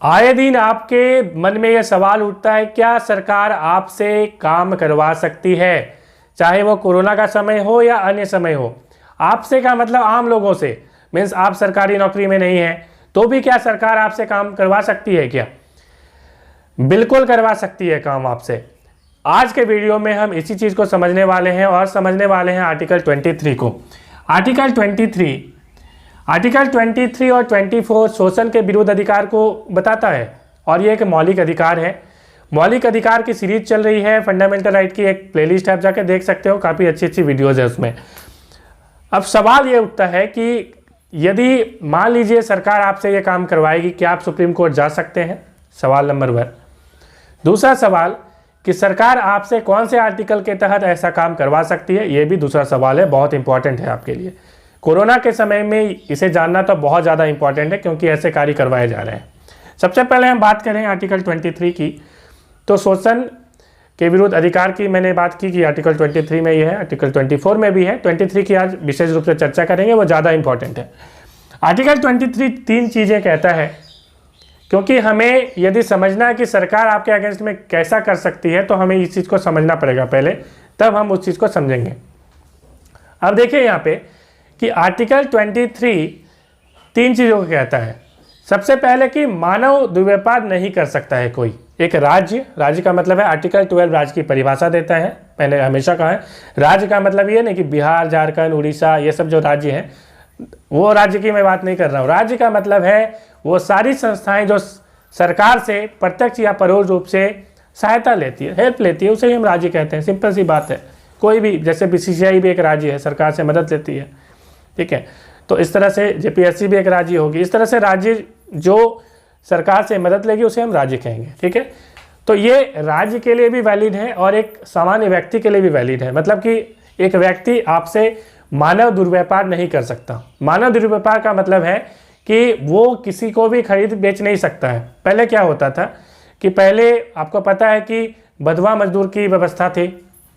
आए दिन आपके मन में यह सवाल उठता है, क्या सरकार आपसे काम करवा सकती है? चाहे वो कोरोना का समय हो या अन्य समय हो। आपसे का मतलब आम लोगों से, मीन्स आप सरकारी नौकरी में नहीं हैं तो भी क्या सरकार आपसे काम करवा सकती है क्या? बिल्कुल करवा सकती है काम आपसे। आज के वीडियो में हम इसी चीज़ को समझने वाले हैं और समझने वाले हैं आर्टिकल 23 को। आर्टिकल 23 और 24 शोषण के विरुद्ध अधिकार को बताता है और ये एक मौलिक अधिकार है। मौलिक अधिकार की सीरीज चल रही है, फंडामेंटल राइट की एक प्लेलिस्ट आप जाके देख सकते हो, काफ़ी अच्छी अच्छी वीडियोज़ है उसमें। अब सवाल ये उठता है कि यदि मान लीजिए सरकार आपसे ये काम करवाएगी, क्या आप सुप्रीम कोर्ट जा सकते हैं? सवाल नंबर 1। दूसरा सवाल कि सरकार आपसे कौन से आर्टिकल के तहत ऐसा काम करवा सकती है, ये भी दूसरा सवाल है, बहुत इंपॉर्टेंट है आपके लिए। कोरोना के समय में इसे जानना तो बहुत ज़्यादा इंपॉर्टेंट है क्योंकि ऐसे कार्य करवाए जा रहे हैं। सबसे पहले हम बात करें आर्टिकल 23 की, तो शोषण के विरुद्ध अधिकार की मैंने बात की कि आर्टिकल 23 में ये है, आर्टिकल 24 में भी है। 23 की आज विशेष रूप से चर्चा करेंगे, वो ज़्यादा इंपॉर्टेंट है। आर्टिकल 23 तीन चीज़ें कहता है, क्योंकि हमें यदि समझना है कि सरकार आपके अगेंस्ट में कैसा कर सकती है तो हमें इस चीज़ को समझना पड़ेगा पहले, तब हम उस चीज़ को समझेंगे। अब देखिए यहाँ पे कि आर्टिकल 23 तीन चीज़ों को कहता है। सबसे पहले कि मानव दुर्व्यापार नहीं कर सकता है कोई। एक राज्य का मतलब है, आर्टिकल 12 राज्य की परिभाषा देता है, मैंने हमेशा कहा है। राज्य का मतलब ये नहीं कि बिहार, झारखंड, उड़ीसा ये सब जो राज्य हैं, वो राज्य की मैं बात नहीं कर रहा हूँ। राज्य का मतलब है वो सारी संस्थाएं जो सरकार से प्रत्यक्ष या परोक्ष रूप से सहायता लेती है, हेल्प लेती है, उसे ही हम राज्य कहते हैं। सिंपल सी बात है। कोई भी, जैसे बीसीसीआई भी एक राज्य है, सरकार से मदद लेती है, ठीक है। तो इस तरह से जेपीएससी भी एक राज्य होगी। इस तरह से राज्य जो सरकार से मदद लेगी उसे हम राज्य कहेंगे, ठीक है। तो ये राज्य के लिए भी वैलिड है और एक सामान्य व्यक्ति के लिए भी वैलिड है। मतलब कि एक व्यक्ति आपसे मानव दुर्व्यापार नहीं कर सकता। मानव दुर्व्यापार का मतलब है कि वो किसी को भी खरीद बेच नहीं सकता है। पहले क्या होता था कि पहले आपको पता है कि बंधुआ मजदूर की व्यवस्था थी,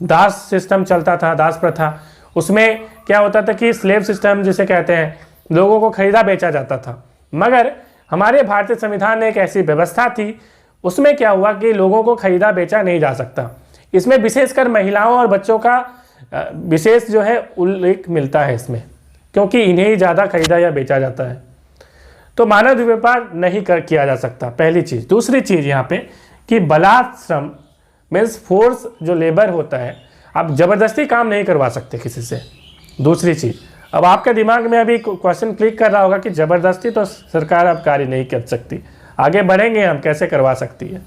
दास सिस्टम चलता था, दास प्रथा। उसमें क्या होता था कि स्लेव सिस्टम जिसे कहते हैं, लोगों को खरीदा बेचा जाता था। मगर हमारे भारतीय संविधान में एक ऐसी व्यवस्था थी, उसमें क्या हुआ कि लोगों को खरीदा बेचा नहीं जा सकता। इसमें विशेषकर महिलाओं और बच्चों का विशेष जो है उल्लेख मिलता है इसमें, क्योंकि इन्हें ही ज़्यादा खरीदा या बेचा जाता है। तो मानव दुर्व्यापार नहीं किया जा सकता, पहली चीज़। दूसरी चीज़ यहाँ पे कि बलात् श्रम मीन्स फोर्स जो लेबर होता है, आप ज़बरदस्ती काम नहीं करवा सकते किसी से। दूसरी चीज़, अब आपके दिमाग में अभी क्वेश्चन क्लिक कर रहा होगा कि ज़बरदस्ती तो सरकार अब कार्य नहीं कर सकती, आगे बढ़ेंगे हम कैसे करवा सकती है।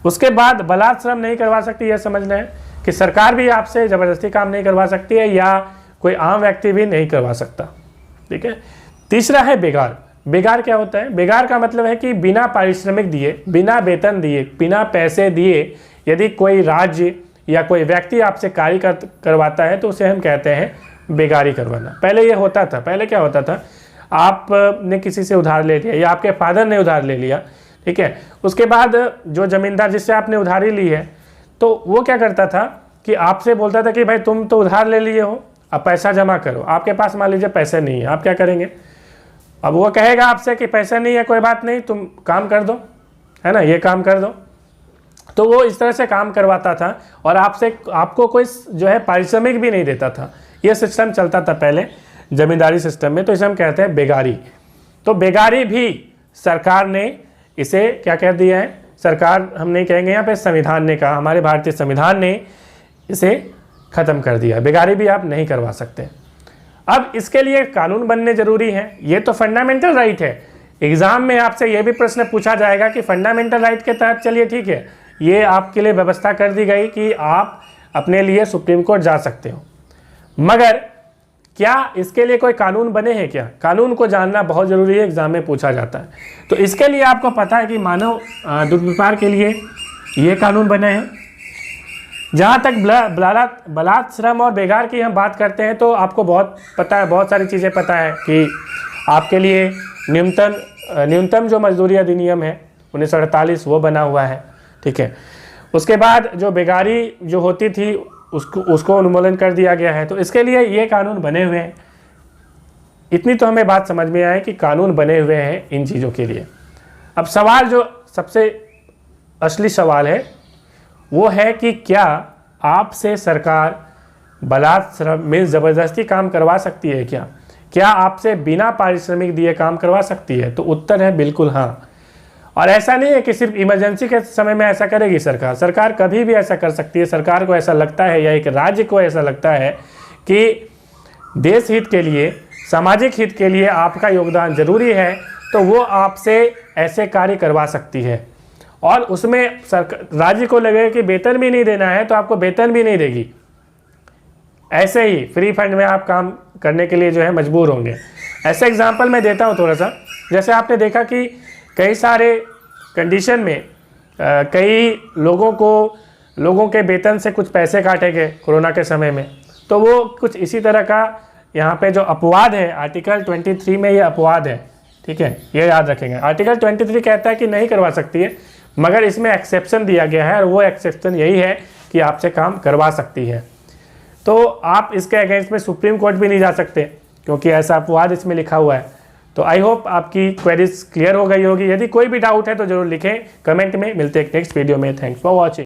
उसके बाद बलात् श्रम नहीं करवा सकती, यह समझना है कि सरकार भी आपसे ज़बरदस्ती काम नहीं करवा सकती है या कोई आम व्यक्ति भी नहीं करवा सकता, ठीक है। तीसरा है बेगार। बेगार क्या होता है? बेगार का मतलब है कि बिना पारिश्रमिक दिए, बिना वेतन दिए, बिना पैसे दिए यदि कोई राज्य या कोई व्यक्ति आपसे कार्य करवाता है तो उसे हम कहते हैं बेगारी करवाना। पहले ये होता था, पहले क्या होता था, आपने किसी से उधार ले लिया या आपके फादर ने उधार ले लिया, ठीक है। उसके बाद जो जमींदार जिससे आपने उधारी ली है, तो वो क्या करता था कि आपसे बोलता था कि भाई तुम तो उधार ले लिए हो, अब पैसा जमा करो। आपके पास मान लीजिए पैसे नहीं है, आप क्या करेंगे? अब वो कहेगा आपसे कि पैसा नहीं है, कोई बात नहीं, तुम काम कर दो, है ना, ये काम कर दो। तो वो इस तरह से काम करवाता था और आपको कोई जो है पारिश्रमिक भी नहीं देता था। ये सिस्टम चलता था पहले जमींदारी सिस्टम में, तो इसे हम कहते हैं बेगारी। तो बेगारी भी सरकार ने इसे क्या कह दिया है, सरकार हम नहीं कहेंगे यहाँ पे, संविधान ने कहा, हमारे भारतीय संविधान ने इसे ख़त्म कर दिया। बेगारी भी आप नहीं करवा सकते। अब इसके लिए कानून बनने जरूरी है, ये तो फंडामेंटल राइट है। एग्जाम में आपसे ये भी प्रश्न पूछा जाएगा कि फंडामेंटल राइट के तहत चलिए ठीक है, ये आपके लिए व्यवस्था कर दी गई कि आप अपने लिए सुप्रीम कोर्ट जा सकते हो, मगर क्या इसके लिए कोई कानून बने हैं क्या? कानून को जानना बहुत ज़रूरी है, एग्जाम में पूछा जाता है। तो इसके लिए आपको पता है कि मानव दुर्व्यापार के लिए ये कानून बने हैं। जहाँ तक बलात् श्रम और बेगार की हम बात करते हैं तो आपको बहुत पता है, बहुत सारी चीज़ें पता है कि आपके लिए न्यूनतम जो मजदूरी अधिनियम है 1948 वो बना हुआ है, ठीक है। उसके बाद जो बेगारी जो होती थी उसको उन्मूलन कर दिया गया है। तो इसके लिए ये कानून बने हुए हैं। इतनी तो हमें बात समझ में आए कि कानून बने हुए हैं इन चीज़ों के लिए। अब सवाल जो सबसे असली सवाल है वो है कि क्या आपसे सरकार बलात्कार में ज़बरदस्ती काम करवा सकती है क्या आपसे बिना पारिश्रमिक दिए काम करवा सकती है? तो उत्तर है बिल्कुल हाँ। और ऐसा नहीं है कि सिर्फ इमरजेंसी के समय में ऐसा करेगी सरकार कभी भी ऐसा कर सकती है। सरकार को ऐसा लगता है या एक राज्य को ऐसा लगता है कि देश हित के लिए, सामाजिक हित के लिए आपका योगदान जरूरी है, तो वो आपसे ऐसे कार्य करवा सकती है। और उसमें राज्य को लगे कि वेतन भी नहीं देना है तो आपको वेतन भी नहीं देगी, ऐसे ही फ्री फंड में आप काम करने के लिए जो है मजबूर होंगे। ऐसे एग्जांपल मैं देता हूँ थोड़ा सा। जैसे आपने देखा कि कई सारे कंडीशन में कई लोगों के वेतन से कुछ पैसे काटे गए कोरोना के समय में, तो वो कुछ इसी तरह का यहाँ पे जो अपवाद है आर्टिकल 23 में, ये अपवाद है, ठीक है, ये याद रखेंगे। आर्टिकल 23 कहता है कि नहीं करवा सकती है, मगर इसमें एक्सेप्शन दिया गया है और वो एक्सेप्शन यही है कि आपसे काम करवा सकती है। तो आप इसके अगेंस्ट में सुप्रीम कोर्ट भी नहीं जा सकते क्योंकि ऐसा अपवाद इसमें लिखा हुआ है। तो आई होप आपकी क्वेरीज क्लियर हो गई होगी। यदि कोई भी डाउट है तो जरूर लिखें कमेंट में। मिलते हैं नेक्स्ट वीडियो में। Thanks for watching.